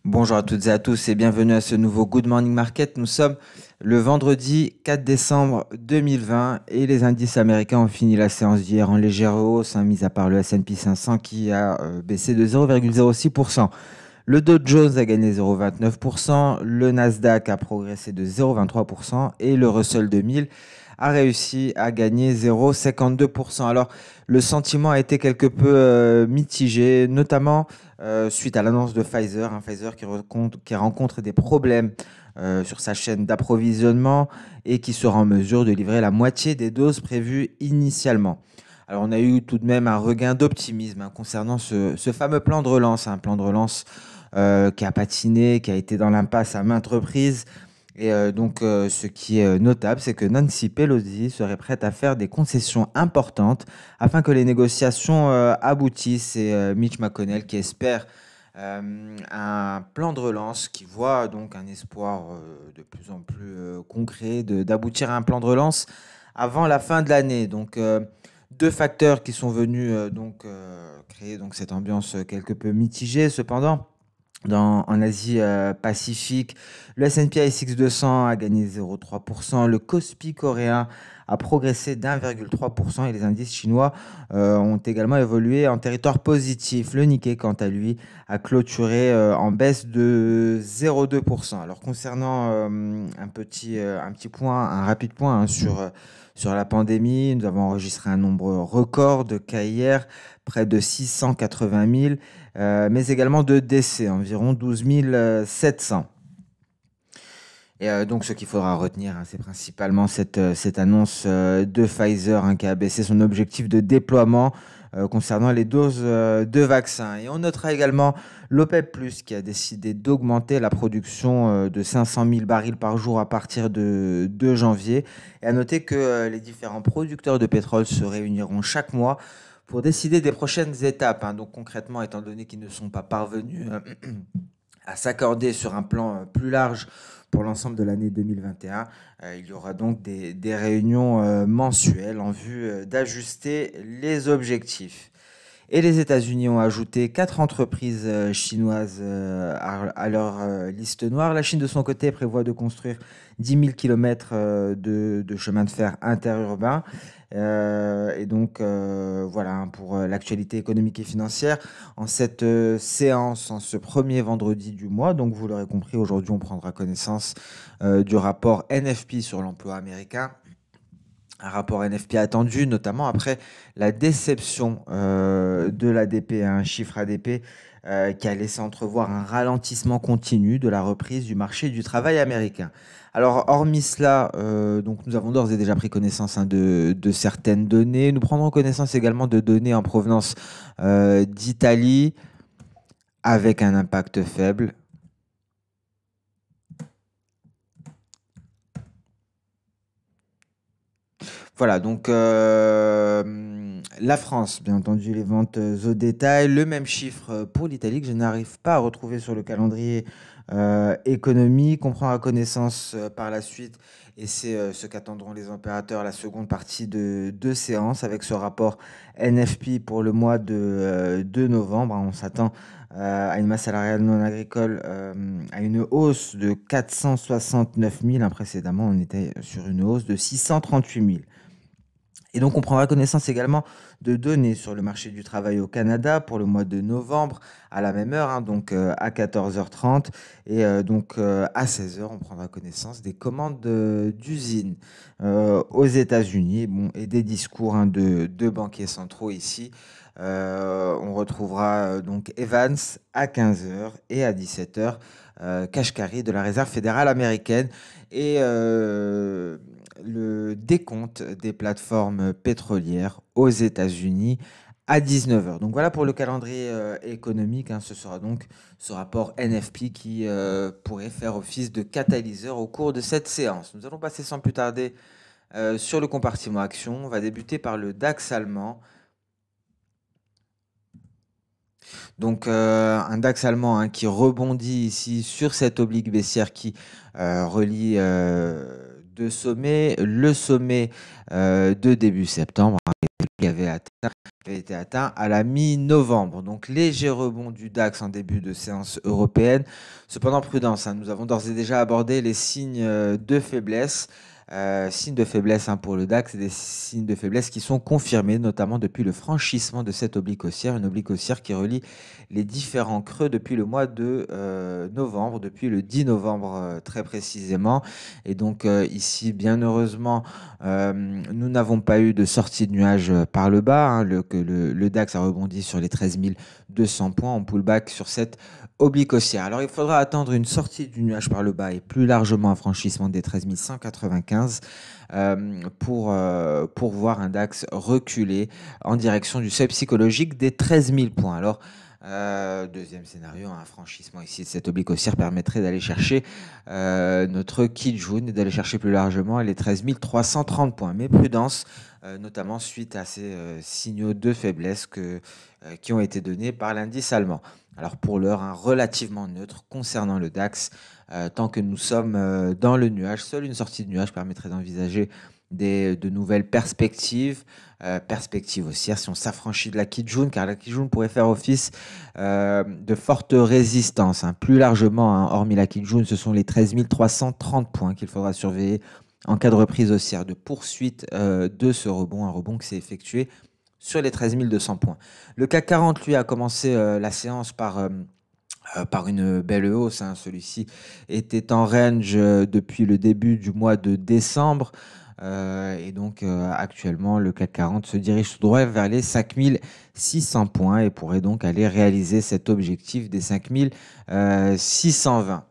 Bonjour à toutes et à tous et bienvenue à ce nouveau Good Morning Market. Nous sommes le vendredi 4 décembre 2020 et les indices américains ont fini la séance d'hier en légère hausse, mis à part le S&P 500 qui a baissé de 0,06%. Le Dow Jones a gagné 0,29%, le Nasdaq a progressé de 0,23% et le Russell 2000 a réussi à gagner 0,52%. Alors, le sentiment a été quelque peu mitigé, notamment suite à l'annonce de Pfizer, Pfizer qui rencontre des problèmes sur sa chaîne d'approvisionnement et qui sera en mesure de livrer la moitié des doses prévues initialement. Alors, on a eu tout de même un regain d'optimisme concernant ce fameux plan de relance, un plan de relance qui a patiné, qui a été dans l'impasse à maintes reprises. Et ce qui est notable, c'est que Nancy Pelosi serait prête à faire des concessions importantes afin que les négociations aboutissent. Et Mitch McConnell qui espère un plan de relance, qui voit donc un espoir de plus en plus concret d'aboutir à un plan de relance avant la fin de l'année. Donc, deux facteurs qui sont venus créer donc cette ambiance quelque peu mitigée. Cependant, en Asie Pacifique, le S&P ASX 200 a gagné 0,3%, le Kospi coréen a progressé d'1,3% et les indices chinois ont également évolué en territoire positif. Le Nikkei, quant à lui, a clôturé en baisse de 0,2%. Alors concernant un petit point, un rapide point sur la pandémie, nous avons enregistré un nombre record de cas hier, près de 680 000. Mais également de décès, environ 12 700. Et donc, ce qu'il faudra retenir, c'est principalement cette annonce de Pfizer qui a baissé son objectif de déploiement concernant les doses de vaccins. Et on notera également l'OPEP+, qui a décidé d'augmenter la production de 500 000 barils par jour à partir de janvier. Et à noter que les différents producteurs de pétrole se réuniront chaque mois pour décider des prochaines étapes. Donc concrètement, étant donné qu'ils ne sont pas parvenus à s'accorder sur un plan plus large pour l'ensemble de l'année 2021, il y aura donc des réunions mensuelles en vue d'ajuster les objectifs. Et les États-Unis ont ajouté 4 entreprises chinoises à leur liste noire. La Chine, de son côté, prévoit de construire 10 000 km de chemin de fer interurbain. Voilà pour l'actualité économique et financière. En cette séance, en ce premier vendredi du mois, donc vous l'aurez compris, aujourd'hui on prendra connaissance du rapport NFP sur l'emploi américain. Un rapport NFP attendu, notamment après la déception de l'ADP, un chiffre ADP qui a laissé entrevoir un ralentissement continu de la reprise du marché du travail américain. Alors, hormis cela, donc nous avons d'ores et déjà pris connaissance de certaines données. Nous prendrons connaissance également de données en provenance d'Italie avec un impact faible. Voilà, donc la France, bien entendu, les ventes au détail, le même chiffre pour l'Italie que je n'arrive pas à retrouver sur le calendrier économique. On prendra connaissance par la suite, et c'est ce qu'attendront les opérateurs, la seconde partie de séance avec ce rapport NFP pour le mois de novembre. On s'attend à une masse salariale non agricole à une hausse de 469 000. Précédemment, on était sur une hausse de 638 000. Et donc, on prendra connaissance également de données sur le marché du travail au Canada pour le mois de novembre à la même heure, donc à 14h30. Et à 16h, on prendra connaissance des commandes d'usines aux États-Unis, et des discours de banquiers centraux ici. On retrouvera donc Evans à 15h et à 17h, Kashkari de la Réserve fédérale américaine. Et le décompte des plateformes pétrolières aux États-Unis à 19h. Donc voilà pour le calendrier économique. Ce sera donc ce rapport NFP qui pourrait faire office de catalyseur au cours de cette séance. Nous allons passer sans plus tarder sur le compartiment action. On va débuter par le DAX allemand. Donc un DAX allemand qui rebondit ici sur cette oblique baissière qui relie deux sommets. Le sommet de début septembre qui avait atteint avait été atteint à la mi-novembre. Donc léger rebond du DAX en début de séance européenne. Cependant, prudence, nous avons d'ores et déjà abordé les signes de faiblesse. Signes de faiblesse pour le DAX, et des signes de faiblesse qui sont confirmés, notamment depuis le franchissement de cette oblique haussière, une oblique haussière qui relie les différents creux depuis le mois de novembre, depuis le 10 novembre très précisément. Et donc ici, bien heureusement, nous n'avons pas eu de sortie de nuage par le bas. Le DAX a rebondi sur les 13 200 points en pullback sur cette oblique haussière. Alors il faudra attendre une sortie du nuage par le bas et plus largement un franchissement des 13 195 pour voir un DAX reculer en direction du seuil psychologique des 13 000 points. Alors deuxième scénario, un franchissement ici de cette oblique haussière permettrait d'aller chercher notre Kijun et d'aller chercher plus largement les 13 330 points. Mais prudence, notamment suite à ces signaux de faiblesse qui ont été donnés par l'indice allemand. Alors pour l'heure, relativement neutre concernant le DAX, tant que nous sommes dans le nuage. Seule une sortie de nuage permettrait d'envisager de nouvelles perspectives, perspectives haussières si on s'affranchit de la Kijun, car la Kijun pourrait faire office de forte résistance. Plus largement, hormis la Kijun, ce sont les 13 330 points qu'il faudra surveiller en cas de reprise haussière, de poursuite de ce rebond, un rebond qui s'est effectué sur les 13 200 points. Le CAC 40, lui, a commencé la séance par une belle hausse. Celui-ci était en range depuis le début du mois de décembre. Et donc actuellement, le CAC 40 se dirige tout droit vers les 5600 points et pourrait donc aller réaliser cet objectif des 5620.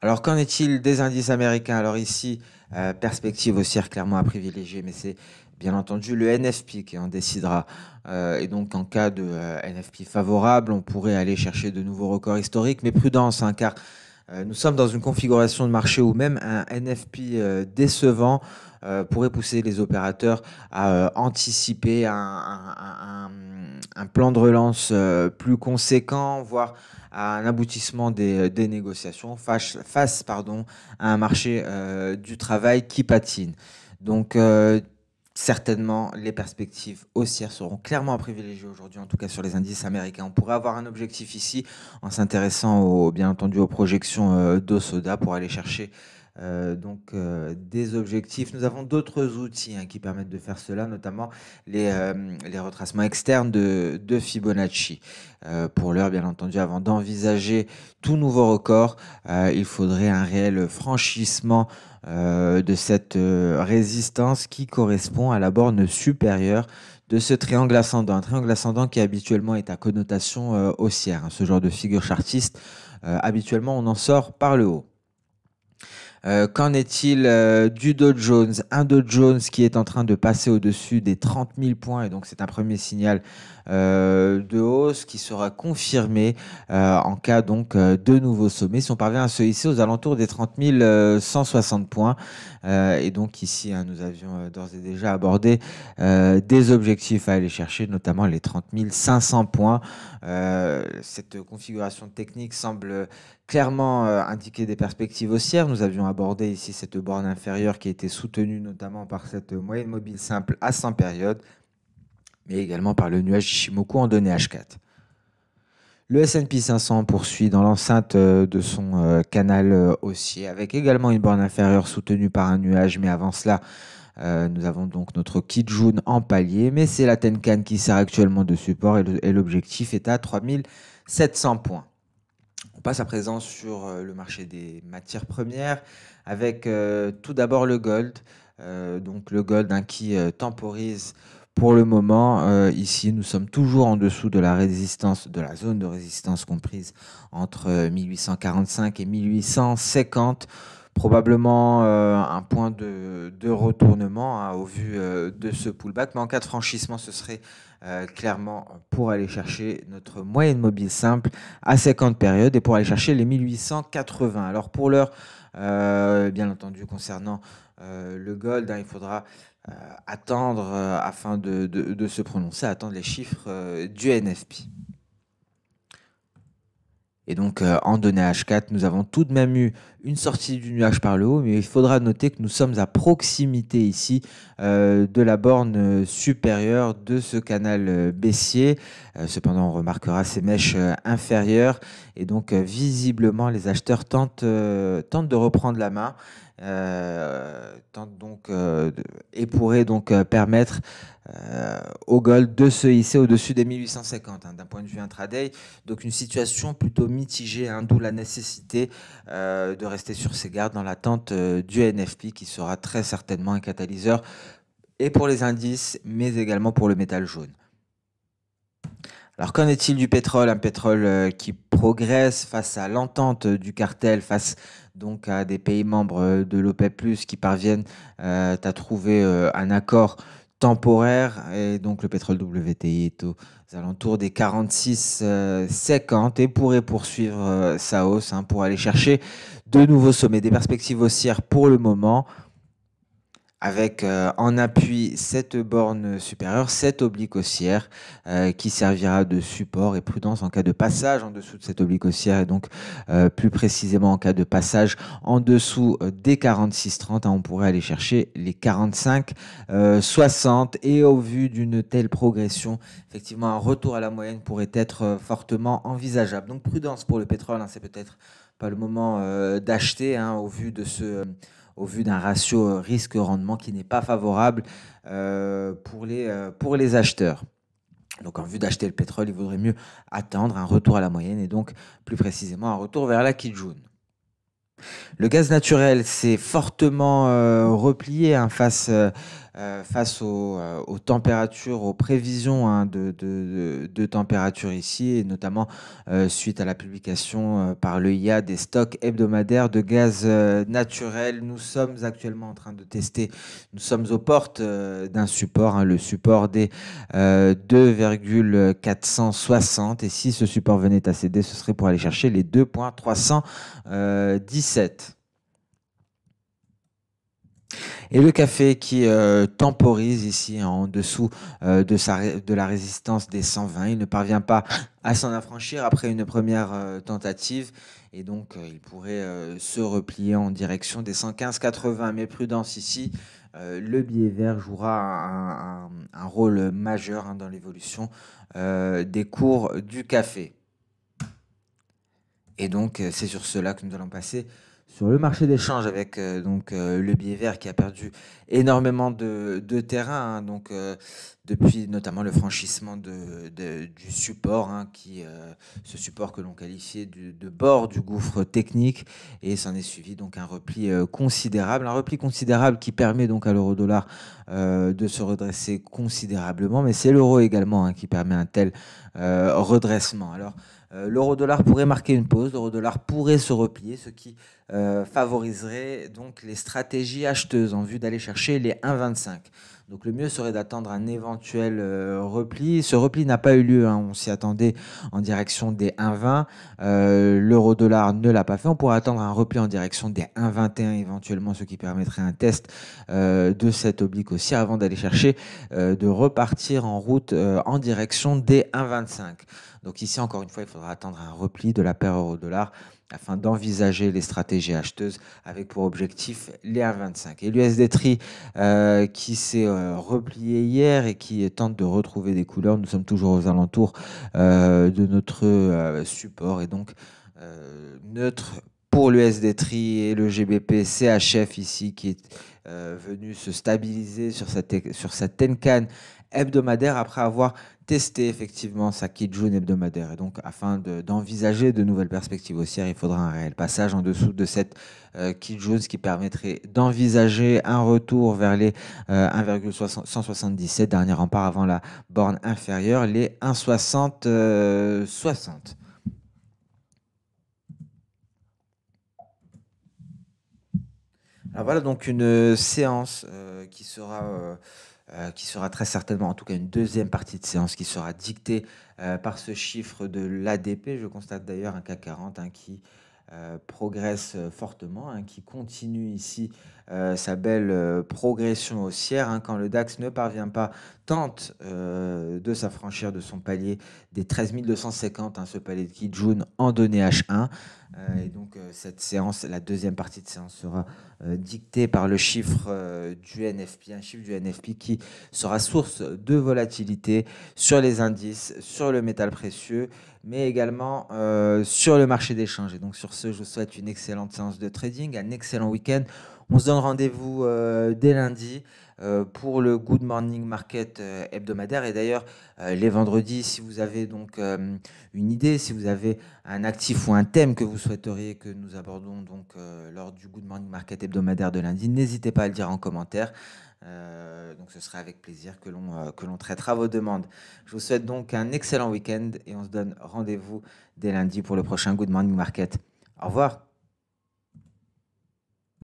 Alors, qu'en est-il des indices américains? Alors ici, perspective haussière clairement à privilégier, mais c'est bien entendu le NFP qui en décidera. Et donc, en cas de NFP favorable, on pourrait aller chercher de nouveaux records historiques, mais prudence, car nous sommes dans une configuration de marché où même un NFP décevant pourrait pousser les opérateurs à anticiper un plan de relance plus conséquent, voire à un aboutissement des négociations face à un marché du travail qui patine. Donc, certainement, les perspectives haussières seront clairement à privilégier aujourd'hui, en tout cas sur les indices américains. On pourrait avoir un objectif ici en s'intéressant bien entendu aux projections d'Osoda pour aller chercher des objectifs. Nous avons d'autres outils qui permettent de faire cela, notamment les retracements externes de Fibonacci. Pour l'heure, bien entendu, avant d'envisager tout nouveau record, il faudrait un réel franchissement de cette résistance qui correspond à la borne supérieure de ce triangle ascendant. Un triangle ascendant qui habituellement est à connotation haussière. Ce genre de figure chartiste, habituellement, on en sort par le haut. Qu'en est-il du Dow Jones? Un Dow Jones qui est en train de passer au-dessus des 30 000 points, et donc c'est un premier signal de hausse qui sera confirmé en cas donc de nouveaux sommets. Si on parvient à se hisser aux alentours des 30 160 points, et donc ici nous avions d'ores et déjà abordé des objectifs à aller chercher, notamment les 30 500 points. Cette configuration technique semble clairement indiquer des perspectives haussières. Nous avions abordé ici cette borne inférieure qui était soutenue notamment par cette moyenne mobile simple à 100 périodes, mais également par le nuage Ishimoku en données H4. Le S&P 500 poursuit dans l'enceinte de son canal haussier, avec également une borne inférieure soutenue par un nuage, mais avant cela, nous avons donc notre Kijun en palier, mais c'est la Tenkan qui sert actuellement de support et l'objectif est à 3700 points. On passe à présent sur le marché des matières premières avec tout d'abord le gold. Donc le gold qui temporise pour le moment. Ici, nous sommes toujours en dessous de la résistance, de la zone de résistance comprise entre 1845 et 1850. Probablement un point de retournement au vu de ce pullback. Mais en cas de franchissement, ce serait clairement pour aller chercher notre moyenne mobile simple à 50 périodes et pour aller chercher les 1880. Alors pour l'heure, bien entendu, concernant le gold, il faudra attendre afin de se prononcer, attendre les chiffres du NFP. Et donc, en données H4, nous avons tout de même eu une sortie du nuage par le haut, mais il faudra noter que nous sommes à proximité ici de la borne supérieure de ce canal baissier. Cependant, on remarquera ces mèches inférieures et donc visiblement, les acheteurs tentent de reprendre la main. Et pourraient donc permettre au gold de se hisser au-dessus des 1850 d'un point de vue intraday. Donc une situation plutôt mitigée, d'où la nécessité de rester sur ses gardes dans l'attente du NFP qui sera très certainement un catalyseur et pour les indices, mais également pour le métal jaune. Alors qu'en est-il du pétrole? Un pétrole qui progresse face à l'entente du cartel, face donc à des pays membres de l'OPEP+, qui parviennent à trouver un accord temporaire. Et donc le pétrole WTI est aux alentours des 46,50 et pourrait poursuivre sa hausse pour aller chercher de nouveaux sommets. Des perspectives haussières pour le moment, avec en appui cette borne supérieure, cette oblique haussière qui servira de support et prudence en cas de passage en dessous de cette oblique haussière et donc plus précisément en cas de passage en dessous des 46,30, on pourrait aller chercher les 45,60 et au vu d'une telle progression, effectivement un retour à la moyenne pourrait être fortement envisageable. Donc prudence pour le pétrole, c'est peut-être pas le moment d'acheter au vu de au vu d'un ratio risque-rendement qui n'est pas favorable pour les acheteurs. Donc en vue d'acheter le pétrole, il vaudrait mieux attendre un retour à la moyenne et donc plus précisément un retour vers la Kijun. Le gaz naturel s'est fortement replié face aux températures, aux prévisions de température ici, et notamment suite à la publication par l'EIA des stocks hebdomadaires de gaz naturel. Nous sommes actuellement en train de tester, nous sommes aux portes d'un support, le support des 2,460, et si ce support venait à céder, ce serait pour aller chercher les 2,317. Et le café qui temporise ici en dessous de la résistance des 120. Il ne parvient pas à s'en affranchir après une première tentative. Et donc, il pourrait se replier en direction des 115,80. Mais prudence ici, le billet vert jouera un rôle majeur dans l'évolution des cours du café. Et donc, c'est sur cela que nous allons passer sur le marché d'échange avec le billet vert qui a perdu énormément de terrain depuis notamment le franchissement du support, ce support que l'on qualifiait de bord du gouffre technique, et s'en est suivi donc un repli considérable qui permet donc à l'euro-dollar de se redresser considérablement, mais c'est l'euro également qui permet un tel redressement. Alors l'euro-dollar pourrait marquer une pause, l'euro-dollar pourrait se replier, ce qui favoriserait donc les stratégies acheteuses en vue d'aller chercher les 1,25. Donc le mieux serait d'attendre un éventuel repli. Ce repli n'a pas eu lieu, on s'y attendait en direction des 1,20. L'euro-dollar ne l'a pas fait. On pourrait attendre un repli en direction des 1,21 éventuellement, ce qui permettrait un test de cette oblique haussière avant d'aller chercher de repartir en route en direction des 1,25. Donc ici, encore une fois, il faudra attendre un repli de la paire euro-dollar afin d'envisager les stratégies acheteuses avec pour objectif les 1,25. Et l'USD-TRI qui s'est replié hier et qui tente de retrouver des couleurs, nous sommes toujours aux alentours de notre support, et donc neutre pour l'USD-TRI et le GBP CHF ici qui est venu se stabiliser sur cette Tenkan hebdomadaire après avoir testé effectivement sa Kijun hebdomadaire. Et donc, afin d'envisager de nouvelles perspectives haussières, il faudra un réel passage en dessous de cette Kijun, ce qui permettrait d'envisager un retour vers les 1,177, dernier rempart avant la borne inférieure, les 1,60. Alors voilà donc une séance qui sera très certainement, en tout cas une deuxième partie de séance qui sera dictée par ce chiffre de l'ADP. Je constate d'ailleurs un CAC 40 qui progresse fortement, hein, qui continue ici sa belle progression haussière, hein, quand le DAX ne parvient pas, tente de s'affranchir de son palier des 13 250, hein, ce palier de Kijun en données H1. Et donc cette séance, la deuxième partie de séance sera dictée par le chiffre du NFP, un chiffre du NFP qui sera source de volatilité sur les indices, sur le métal précieux, mais également sur le marché des changes. Et donc sur ce, je vous souhaite une excellente séance de trading, un excellent week-end. On se donne rendez-vous dès lundi pour le Good Morning Market hebdomadaire. Et d'ailleurs, les vendredis, si vous avez donc une idée, si vous avez un actif ou un thème que vous souhaiteriez que nous abordons donc lors du Good Morning Market hebdomadaire de lundi, n'hésitez pas à le dire en commentaire. Donc ce sera avec plaisir que l'on traitera vos demandes. Je vous souhaite donc un excellent week-end et on se donne rendez-vous dès lundi pour le prochain Good Morning Market. Au revoir.